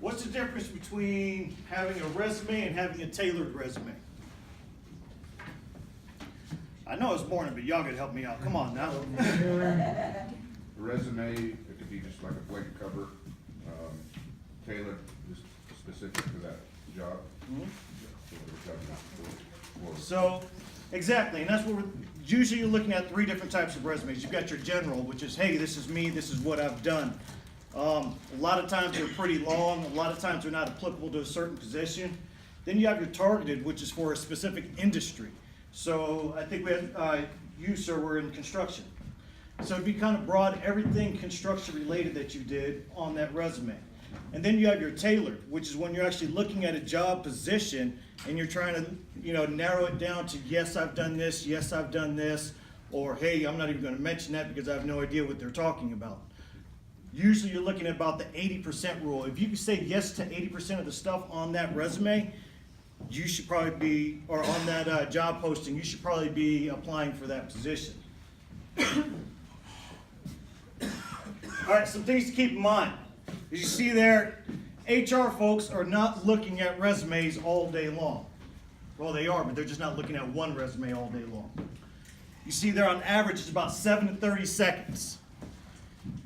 What's the difference between having a resume and having a tailored resume? I know it's morning, but y'all gotta help me out. Come on now. A resume, it could be just like a blank cover, tailored, just specific to that job. So, exactly, and that's what we're, usually you're looking at three different types of resumes. You've got your general, which is, hey, this is me, this is what I've done. A lot of times they're pretty long, a lot of times they're not applicable to a certain position. Then you have your targeted, which is for a specific industry. So I think we had, you, sir, were in construction. So it'd be kind of broad, everything construction related that you did on that resume. And then you have your tailored, which is when you're actually looking at a job position and you're trying to, narrow it down to, yes, I've done this, yes, I've done this, or hey, I'm not even going to mention that because I have no idea what they're talking about. Usually you're looking at about the 80% rule. If you can say yes to 80% of the stuff on that resume, you should probably be, or on that job posting, you should probably be applying for that position. All right, some things to keep in mind. As you see there, HR folks are not looking at resumes all day long. Well, they are, but they're just not looking at one resume all day long. You see there on average it's about 7 to 30 seconds.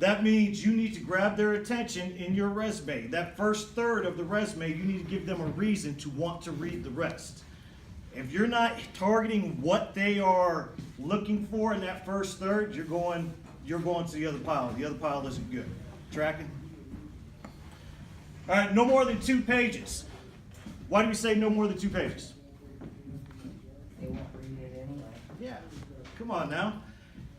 That means you need to grab their attention in your resume. That first third of the resume, you need to give them a reason to want to read the rest. If you're not targeting what they are looking for in that first third, you're going to the other pile. The other pile isn't good. Tracking? All right, no more than 2 pages. Why do we say no more than 2 pages? They won't read it anyway. Yeah, come on now.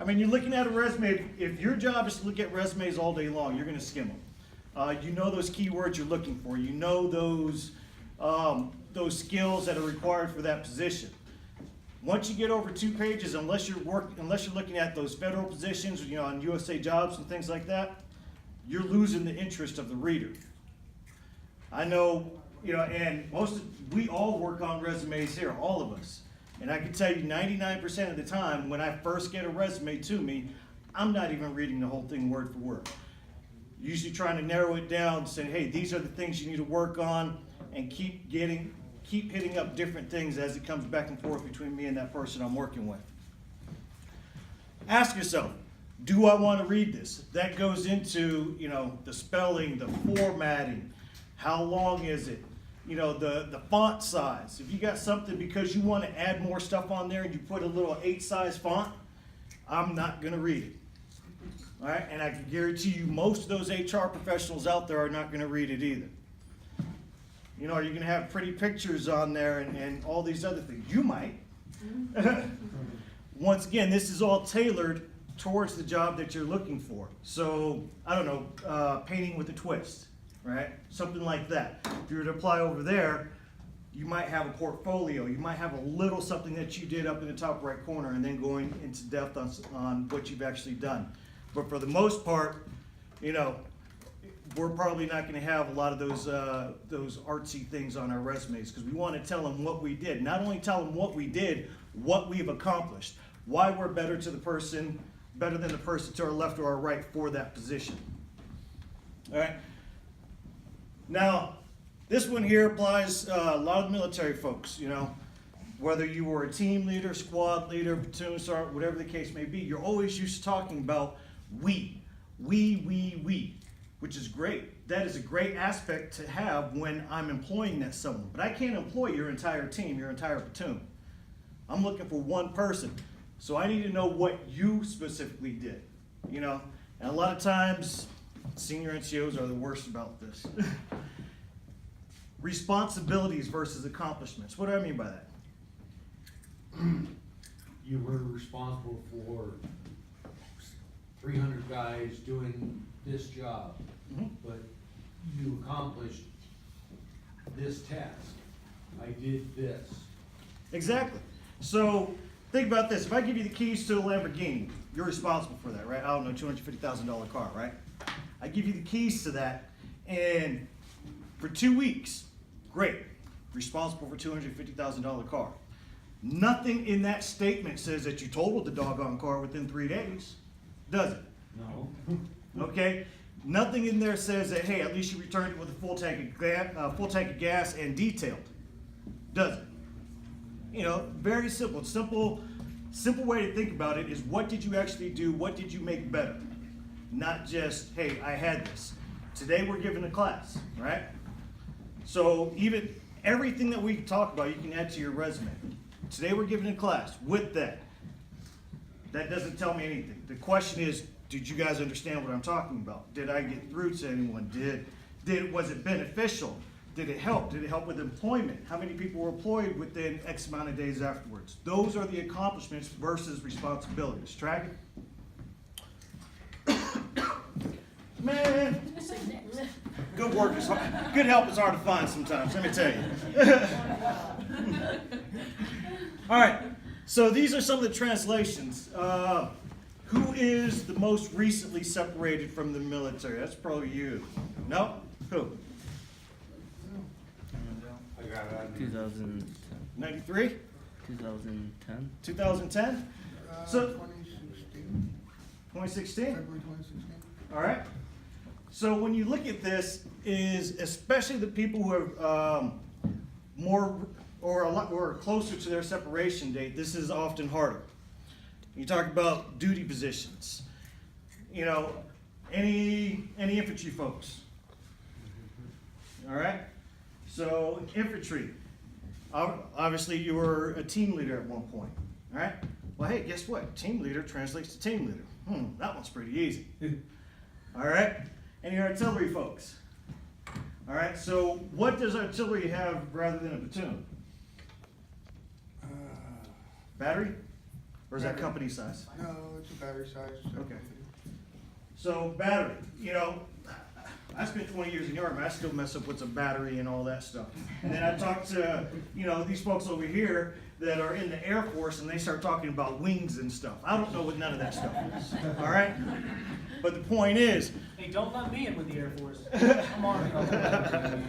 I mean, you're looking at a resume. If your job is to look at resumes all day long, you're going to skim them. You know those keywords you're looking for. You know those skills that are required for that position. Once you get over 2 pages, unless you're looking at those federal positions, on USA Jobs and things like that, you're losing the interest of the reader. I know, and we all work on resumes here, all of us. And I can tell you 99% of the time when I first get a resume to me, I'm not even reading the whole thing word for word. Usually trying to narrow it down, saying, hey, these are the things you need to work on, and keep hitting up different things as it comes back and forth between me and that person I'm working with. Ask yourself, do I want to read this? That goes into, the spelling, the formatting, how long is it? The font size. If you got something because you want to add more stuff on there and you put a little 8 size font, I'm not going to read it. All right, and I can guarantee you most of those HR professionals out there are not going to read it either. Are you going to have pretty pictures on there and all these other things? You might. Once again, this is all tailored towards the job that you're looking for. So, I don't know, painting with a twist. Right? Something like that. If you were to apply over there, you might have a portfolio. You might have a little something that you did up in the top right corner and then going into depth on what you've actually done. But for the most part, we're probably not going to have a lot of those artsy things on our resumes because we want to tell them what we did. Not only tell them what we did, what we've accomplished, why we're better than the person to our left or our right for that position. All right. Now, this one here applies a lot of military folks, whether you were a team leader, squad leader, platoon sergeant, whatever the case may be, you're always used to talking about we, which is great. That is a great aspect to have when I'm employing that someone. But I can't employ your entire team, your entire platoon. I'm looking for one person. So I need to know what you specifically did, And a lot of times, senior NCOs are the worst about this. Responsibilities versus accomplishments. What do I mean by that? You were responsible for 300 guys doing this job, but you accomplished this task. I did this. Exactly. So think about this. If I give you the keys to a Lamborghini, you're responsible for that, right? I don't know, $250,000 car, right? I give you the keys to that, and for 2 weeks, great, responsible for $250,000 car. Nothing in that statement says that you totaled the doggone car within 3 days, does it? No. Okay? Nothing in there says that, hey, at least you returned it with a full tank of gas and detailed. Does it? You know, very simple. Simple way to think about it is, what did you actually do? What did you make better? Not just, hey, I had this. Today we're giving a class, right? So even everything that we talk about, you can add to your resume. Today we're giving a class. With that, that doesn't tell me anything. The question is, did you guys understand what I'm talking about? Did I get through to anyone? Was it beneficial? Did it help? Did it help with employment? How many people were employed within X amount of days afterwards? Those are the accomplishments versus responsibilities. Track it? Man, good work is hard. Good help is hard to find sometimes, let me tell you. All right, so these are some of the translations. Who is the most recently separated from the military? That's probably you. No? Who? I got it. 2010. 93? 2010. 2010? So, 2016, 2016? February 2016. All right. So when you look at this, is especially the people who are more or a lot or closer to their separation date, this is often harder. You talk about duty positions. You know, any infantry folks. All right. So infantry, obviously you were a team leader at one point. All right. Well, hey, guess what? Team leader translates to team leader. That one's pretty easy. All right. Any artillery folks? All right. So what does artillery have rather than a platoon? Battery? Or is that Battery. company size? No, it's a battery size. Okay. So battery, you know, I spent 20 years in the Army. I still mess up with some battery and all that stuff. And then I talked to, you know, these folks over here that are in the Air Force, and they start talking about wings and stuff. I don't know what none of that stuff is. All right? But the point is, Hey, don't let me in with the Air Force. Come on.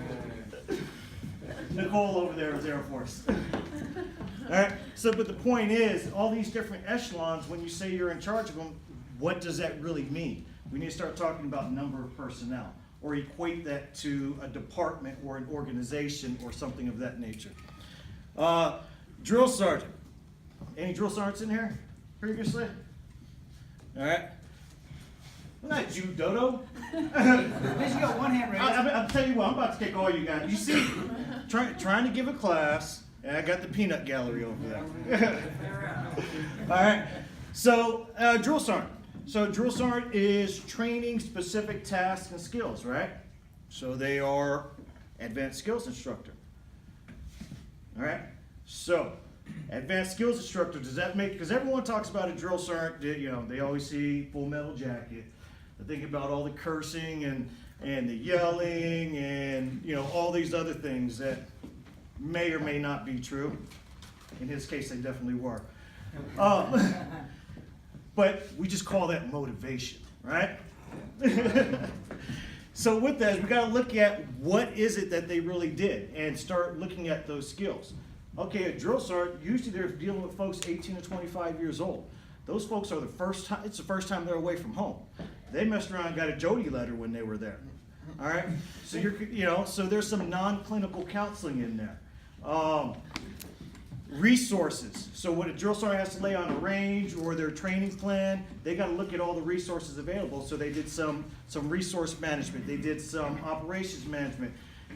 Nicole over there is Air Force. All right. So, but the point is, all these different echelons, when you say you're in charge of them, what does that really mean? We need to start talking about number of personnel, or equate that to a department or an organization or something of that nature. Drill sergeant. Any drill sergeants in here previously? All right. Well, not you, Dodo. At least you got one hand raised. I'll tell you what, I'm about to kick all you guys. You see, trying to give a class, and I got the peanut gallery over there. All right, so drill sergeant. So drill sergeant is training specific tasks and skills, right? So they are advanced skills instructor. All right, so advanced skills instructor, does that make, because everyone talks about a drill sergeant, you know, they always see Full Metal Jacket. They think about all the cursing and the yelling and, you know, all these other things that may or may not be true. In his case, they definitely were. But we just call that motivation, right? So with that, we got to look at what is it that they really did and start looking at those skills. Okay, a drill sergeant, usually they're dealing with folks 18 to 25 years old. Those folks are it's the first time they're away from home. They messed around and got a Jody letter when they were there. All right? So so there's some non-clinical counseling in there. Resources. So what a drill sergeant has to lay on a range or their training plan, they got to look at all the resources available. So they did some resource management. They did some operations management.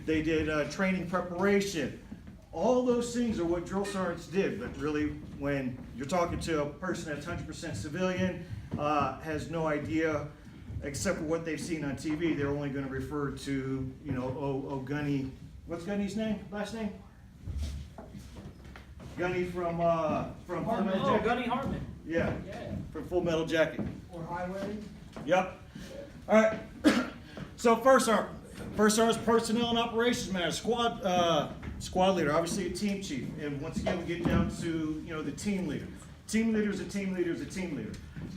They did training preparation. All those things are what drill sergeants did, but really when you're talking to a person that's 100% civilian, has no idea except for what they've seen on TV, they're only going to refer to, you know, Gunny. What's Gunny's name? Last name? Gunny from Full Metal Oh, Jacket. Gunny Hartman. Yeah, Yeah. from Full Metal Jacket. Or Highway. Yep. All right. So first sergeant is personnel and operations manager, squad leader, obviously a team chief, and once again we get down to, you know, the team leader. Team leader is a team leader is a team leader.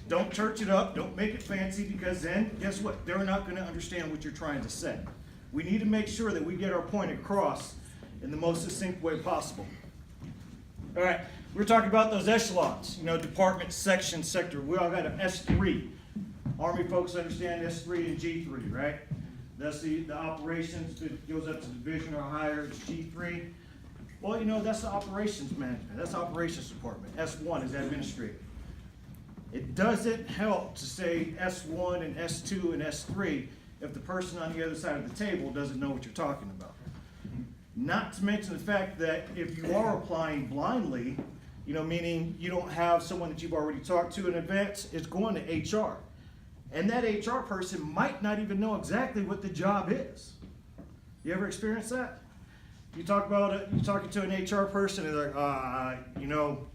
Don't church it up, don't make it fancy, because then guess what? They're not going to understand what you're trying to say. We need to make sure that we get our point across in the most succinct way possible. All right, we're talking about those echelons, you know, department, section, sector. We all got an S3. Army folks understand S3 and G3, right? That's the operations that goes up to division or higher, it's G3. Well, you know, that's the operations management, that's the operations department. S1 is administrative. It doesn't help to say S1 and S2 and S3 if the person on the other side of the table doesn't know what you're talking about. Not to mention the fact that if you are applying blindly, you know, meaning you don't have someone that you've already talked to in advance, it's going to HR. And that HR person might not even know exactly what the job is. You ever experienced that? You talk about it, you're talking to an HR person and they're like, you know,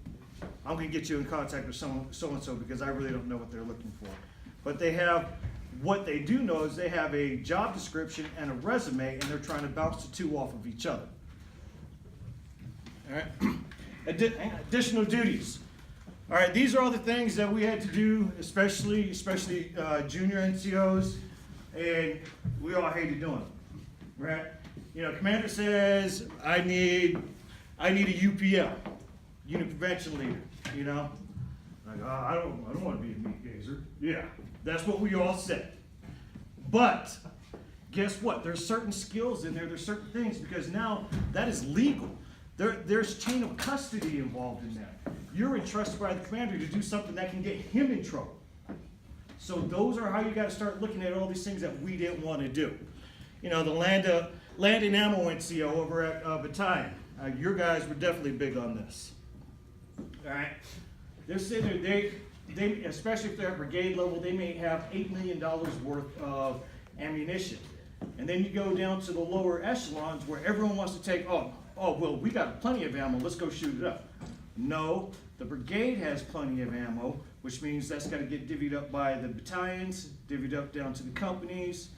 I'm gonna get you in contact with someone, so-and-so because I really don't know what they're looking for. But they have, what they do know is they have a job description and a resume and they're trying to bounce the two off of each other. All right, additional duties. All right, these are all the things that we had to do, especially junior NCOs, and we all hated doing them, right? You know, commander says, I need a UPL, unit prevention leader, you know? Like, I don't want to be a meat gazer. Yeah, that's what we all said. But guess what? There's certain skills in there, there's certain things, because now that is legal. There's chain of custody involved in that. You're entrusted by the commander to do something that can get him in trouble. So those are how you got to start looking at all these things that we didn't want to do. You know, the land and ammo NCO over at battalion. Your guys were definitely big on this. All right, they're sitting there. They especially if they're at brigade level, they may have $8 million worth of ammunition, and then you go down to the lower echelons where everyone wants to take. Oh, well, we got plenty of ammo. Let's go shoot it up. No, the brigade has plenty of ammo, which means that's got to get divvied up by the battalions, divvied up down to the companies.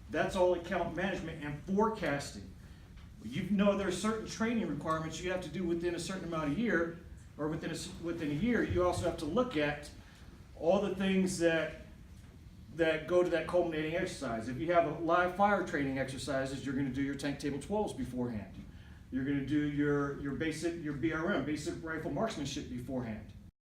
That's all account management and forecasting. You know there's certain training requirements you have to do within a certain amount of year, or within a year. You also have to look at all the things that go to that culminating exercise. If you have a live fire training exercises, you're going to do your tank table 12s beforehand. You're going to do your BRM, basic rifle marksmanship beforehand.